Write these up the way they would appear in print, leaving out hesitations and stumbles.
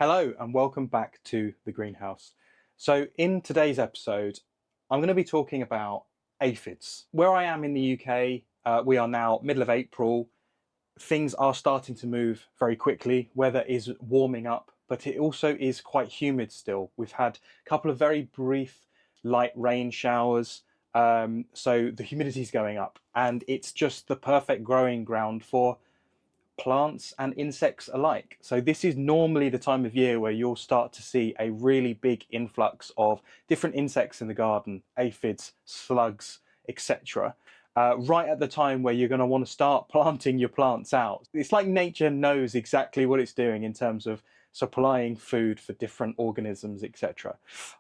Hello and welcome back to the greenhouse. So in today's episode, I'm going to be talking about aphids. Where I am in the UK, we are now middle of April. Things are starting to move very quickly. Weather is warming up, but it also is quite humid still. We've had a couple of very brief light rain showers. So the humidity is going up and it's just the perfect growing ground for plants and insects alike. So this is normally the time of year where you'll start to see a really big influx of different insects in the garden, aphids, slugs, etc. Right at the time where you're going to want to start planting your plants out. It's like nature knows exactly what it's doing in terms of supplying food for different organisms, etc.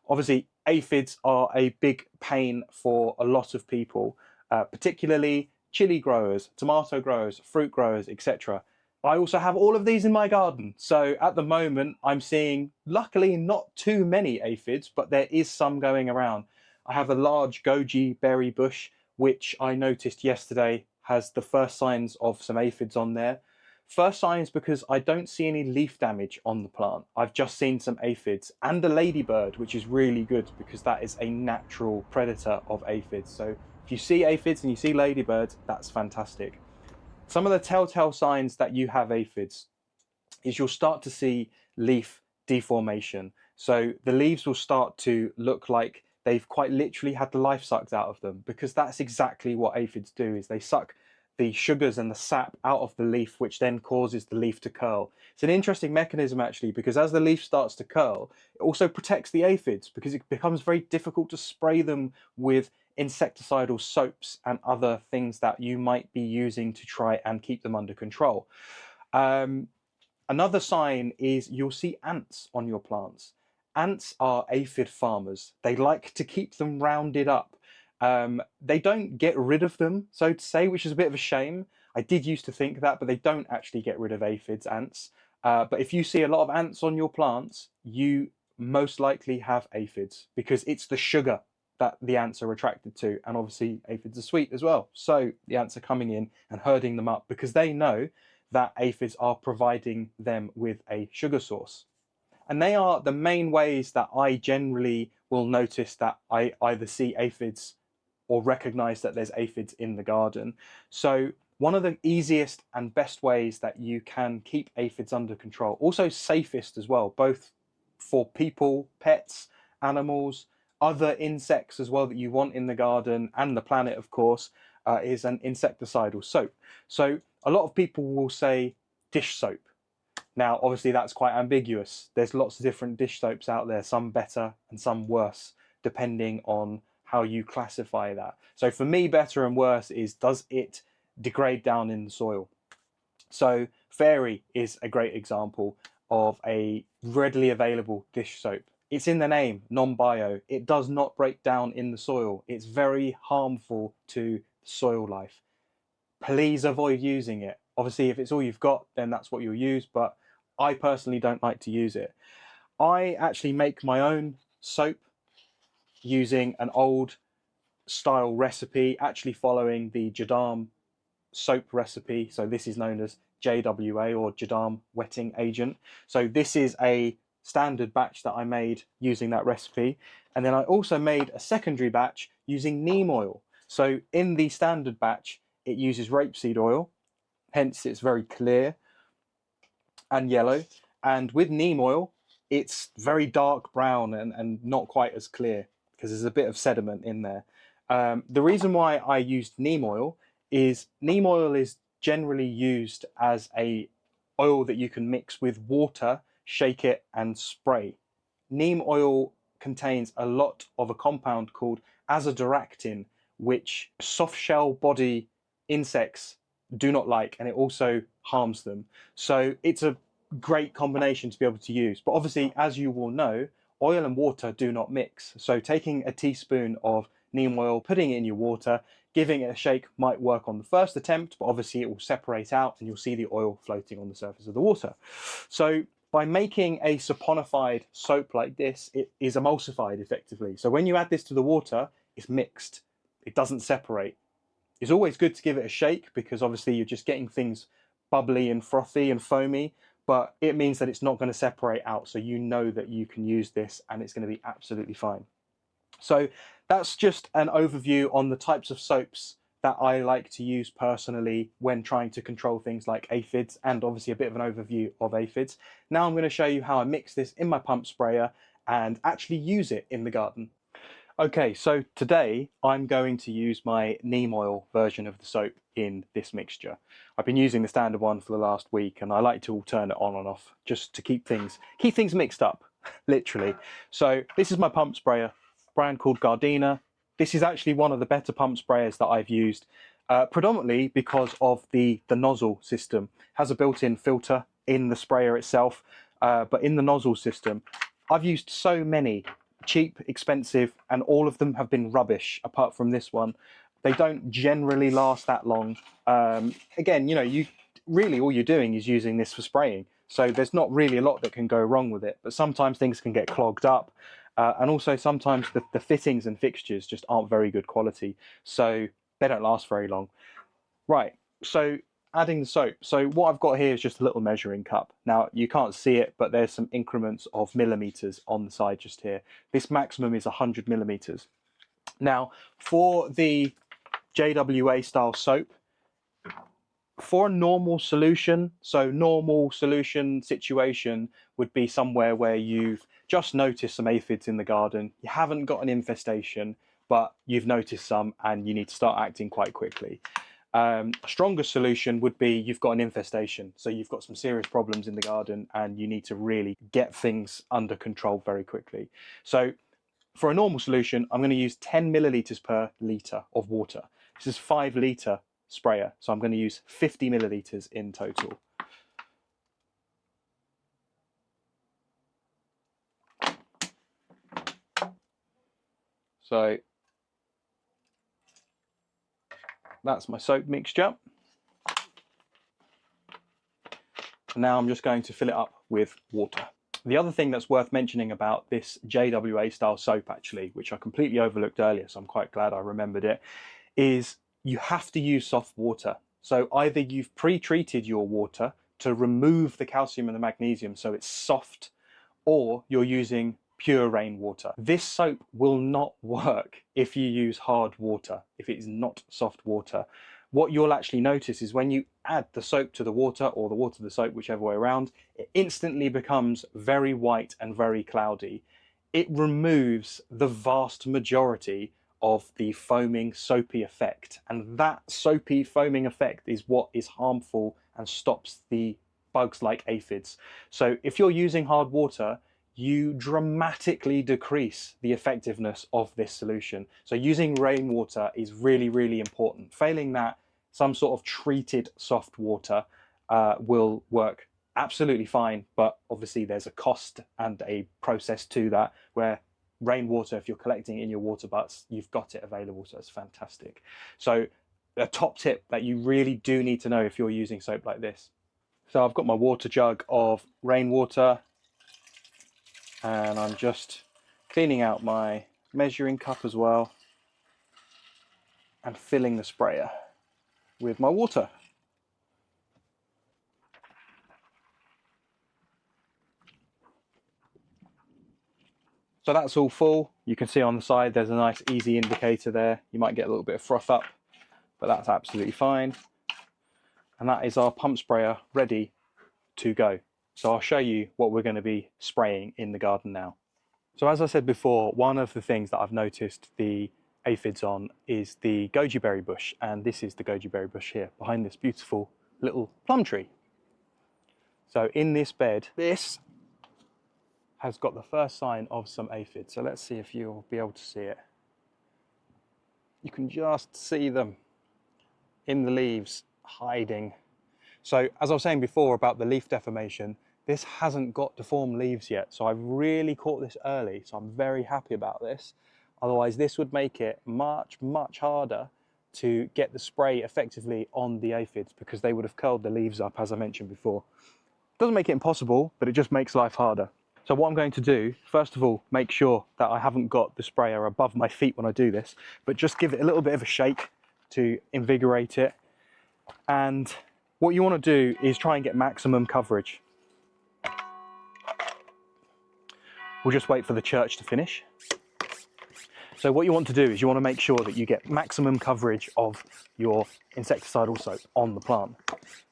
Obviously, aphids are a big pain for a lot of people, particularly chili growers, tomato growers, fruit growers, etc. I also have all of these in my garden. So at the moment, I'm seeing, luckily, not too many aphids, but there is some going around. I have a large goji berry bush, which I noticed yesterday has the first signs of some aphids on there. First signs because I don't see any leaf damage on the plant. I've just seen some aphids and a ladybird, which is really good because that is a natural predator of aphids. So if you see aphids and you see ladybirds, that's fantastic. Some of the telltale signs that you have aphids is you'll start to see leaf deformation. So the leaves will start to look like they've quite literally had the life sucked out of them, because that's exactly what aphids do, is they suck the sugars and the sap out of the leaf, which then causes the leaf to curl. It's an interesting mechanism actually, because as the leaf starts to curl, it also protects the aphids, because it becomes very difficult to spray them with insecticidal soaps and other things that you might be using to try and keep them under control. Another sign is you'll see ants on your plants. Ants are aphid farmers. They like to keep them rounded up. They don't get rid of them, so to say, which is a bit of a shame. I did used to think that, but they don't actually get rid of aphids, ants. But if you see a lot of ants on your plants, you most likely have aphids, because it's the sugar that the ants are attracted to. And obviously aphids are sweet as well. So the ants are coming in and herding them up because they know that aphids are providing them with a sugar source. And they are the main ways that I generally will notice that I either see aphids or recognize that there's aphids in the garden. So one of the easiest and best ways that you can keep aphids under control, also safest as well, both for people, pets, animals, other insects as well that you want in the garden and the planet, of course, is an insecticidal soap. So a lot of people will say dish soap. Now, obviously, that's quite ambiguous. There's lots of different dish soaps out there, some better and some worse, depending on how you classify that. So for me, better and worse is, does it degrade down in the soil? So Fairy is a great example of a readily available dish soap. It's in the name, non-bio. It does not break down in the soil. It's very harmful to soil life. Please avoid using it. Obviously, if it's all you've got, then that's what you'll use, but I personally don't like to use it. I actually make my own soap using an old style recipe, actually following the JADAM soap recipe. So this is known as JWA, or JADAM Wetting Agent. So this is a standard batch that I made using that recipe. And then I also made a secondary batch using neem oil. So in the standard batch, it uses rapeseed oil, hence it's very clear and yellow. And with neem oil, it's very dark brown and not quite as clear, because there's a bit of sediment in there. The reason why I used neem oil is generally used as a oil that you can mix with water, shake it and spray. Neem oil contains a lot of a compound called azadirachtin, which soft shell body insects do not like, and it also harms them. So it's a great combination to be able to use. But obviously, as you will know, oil and water do not mix. So taking a teaspoon of neem oil, putting it in your water, giving it a shake might work on the first attempt, but obviously it will separate out and you'll see the oil floating on the surface of the water. So by making a saponified soap like this, it is emulsified effectively. So when you add this to the water, it's mixed. It doesn't separate. It's always good to give it a shake, because obviously you're just getting things bubbly and frothy and foamy, but it means that it's not going to separate out. So you know that you can use this and it's going to be absolutely fine. So that's just an overview on the types of soaps that I like to use personally when trying to control things like aphids, and obviously a bit of an overview of aphids. Now I'm going to show you how I mix this in my pump sprayer and actually use it in the garden. Okay, so today I'm going to use my neem oil version of the soap in this mixture. I've been using the standard one for the last week, and I like to alternate on and off just to keep things mixed up, literally. So this is my pump sprayer, brand called Gardena. This is actually one of the better pump sprayers that I've used, predominantly because of the nozzle system. It has a built-in filter in the sprayer itself, but in the nozzle system, I've used so many cheap, expensive, and all of them have been rubbish apart from this one. They don't generally last that long. Again, you know, you really all you're doing is using this for spraying, so there's not really a lot that can go wrong with it, but sometimes things can get clogged up, and also sometimes the fittings and fixtures just aren't very good quality, so they don't last very long. Right, so adding the soap. So what I've got here is just a little measuring cup. Now you can't see it, but there's some increments of millimeters on the side just here. This maximum is 100 millimeters. Now for the JWA style soap, for a normal solution, so normal solution situation would be somewhere where you've just noticed some aphids in the garden, you haven't got an infestation, but you've noticed some and you need to start acting quite quickly. A stronger solution would be you've got an infestation, so you've got some serious problems in the garden and you need to really get things under control very quickly. So for a normal solution, I'm going to use 10 milliliters per litre of water. This is 5 litre sprayer, so I'm going to use 50 milliliters in total. So that's my soap mixture. Now I'm just going to fill it up with water. The other thing that's worth mentioning about this JWA style soap actually, which I completely overlooked earlier, so I'm quite glad I remembered it, is you have to use soft water. So either you've pre-treated your water to remove the calcium and the magnesium so it's soft, or you're using pure rainwater. This soap will not work if you use hard water, if it's not soft water. What you'll actually notice is when you add the soap to the water, or the water to the soap, whichever way around, it instantly becomes very white and very cloudy. It removes the vast majority of the foaming soapy effect, and that soapy foaming effect is what is harmful and stops the bugs like aphids. So if you're using hard water, you dramatically decrease the effectiveness of this solution. So using rainwater is really, really important. Failing that, some sort of treated soft water will work absolutely fine, but obviously there's a cost and a process to that, where rainwater, if you're collecting in your water butts, you've got it available, so it's fantastic. So a top tip that you really do need to know if you're using soap like this. So I've got my water jug of rainwater, and I'm just cleaning out my measuring cup as well and filling the sprayer with my water. So that's all full. You can see on the side there's a nice easy indicator there. You might get a little bit of froth up, but that's absolutely fine. And that is our pump sprayer ready to go. So I'll show you what we're going to be spraying in the garden now. So as I said before, one of the things that I've noticed the aphids on is the goji berry bush, and this is the goji berry bush here behind this beautiful little plum tree. So in this bed, this has got the first sign of some aphids. So let's see if you'll be able to see it. You can just see them in the leaves hiding. So as I was saying before about the leaf deformation, this hasn't got deformed leaves yet, so I've really caught this early, so I'm very happy about this. Otherwise this would make it much, much harder to get the spray effectively on the aphids, because they would have curled the leaves up, as I mentioned before. Doesn't make it impossible, but it just makes life harder. So what I'm going to do, first of all, make sure that I haven't got the sprayer above my feet when I do this, but just give it a little bit of a shake to invigorate it. And what you want to do is try and get maximum coverage. we'll just wait for the church to finish. So what you want to do is you want to make sure that you get maximum coverage of your insecticidal soap on the plant.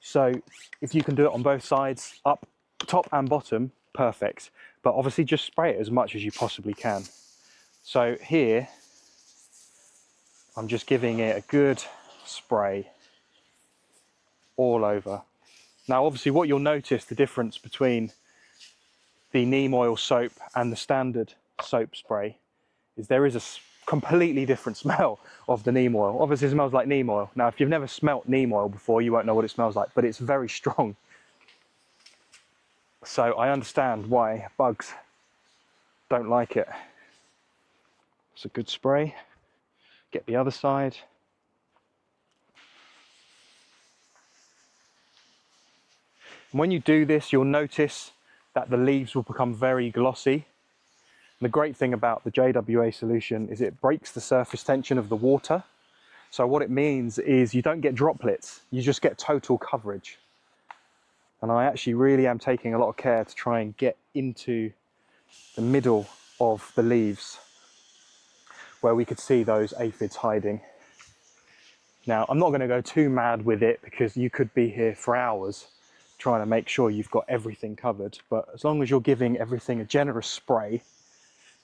So if you can do it on both sides, up, top and bottom, perfect. But obviously just spray it as much as you possibly can. So here, I'm just giving it a good spray all over. Now obviously what you'll notice, the difference between the neem oil soap and the standard soap spray, is there is a completely different smell of the neem oil. Obviously it smells like neem oil. Now if you've never smelt neem oil before, you won't know what it smells like, but it's very strong. So I understand why bugs don't like it. It's a good spray. Get the other side. And when you do this, you'll notice that the leaves will become very glossy. And the great thing about the JWA solution is it breaks the surface tension of the water. So what it means is you don't get droplets, you just get total coverage. And I actually really am taking a lot of care to try and get into the middle of the leaves where we could see those aphids hiding. Now, I'm not going to go too mad with it because you could be here for hours trying to make sure you've got everything covered, but as long as you're giving everything a generous spray,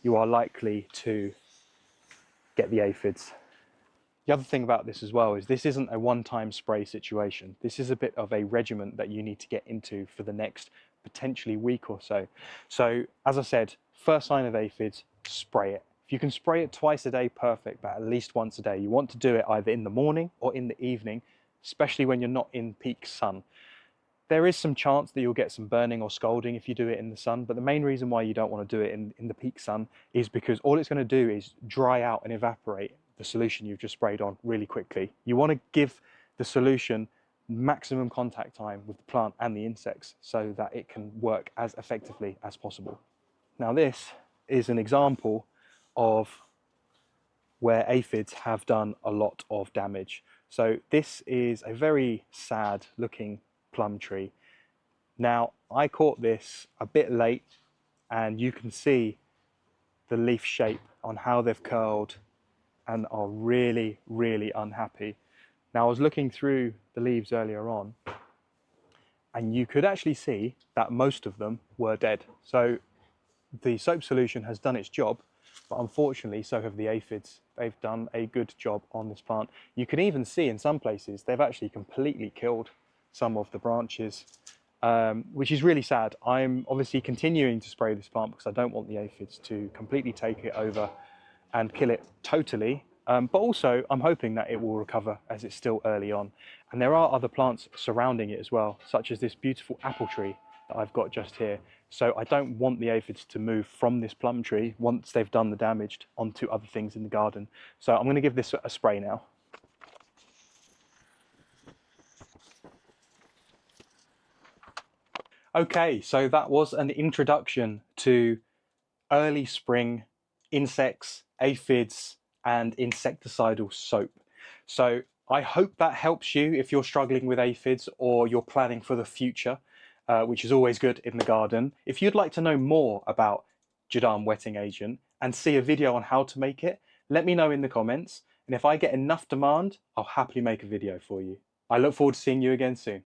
you are likely to get the aphids. The other thing about this as well is this isn't a one-time spray situation. This is a bit of a regimen that you need to get into for the next potentially week or so. So as I said, first sign of aphids, spray it. If you can spray it twice a day, perfect, but at least once a day. You want to do it either in the morning or in the evening, especially when you're not in peak sun. There is some chance that you'll get some burning or scalding if you do it in the sun, but the main reason why you don't want to do it in the peak sun is because all it's going to do is dry out and evaporate the solution you've just sprayed on really quickly. You want to give the solution maximum contact time with the plant and the insects so that it can work as effectively as possible. Now this is an example of where aphids have done a lot of damage. So this is a very sad looking plum tree. Now I caught this a bit late and you can see the leaf shape on how they've curled and are really, really unhappy. Now I was looking through the leaves earlier on and you could actually see that most of them were dead. So the soap solution has done its job, but unfortunately so have the aphids. They've done a good job on this plant. You can even see in some places they've actually completely killed some of the branches, which is really sad. I'm obviously continuing to spray this plant because I don't want the aphids to completely take it over and kill it totally, but also I'm hoping that it will recover as it's still early on. And there are other plants surrounding it as well, such as this beautiful apple tree that I've got just here. So I don't want the aphids to move from this plum tree once they've done the damage onto other things in the garden. So I'm going to give this a spray now. Okay, so that was an introduction to early spring insects, aphids, and insecticidal soap. So I hope that helps you if you're struggling with aphids or you're planning for the future, which is always good in the garden. If you'd like to know more about JADAM Wetting Agent and see a video on how to make it, let me know in the comments. And if I get enough demand, I'll happily make a video for you. I look forward to seeing you again soon.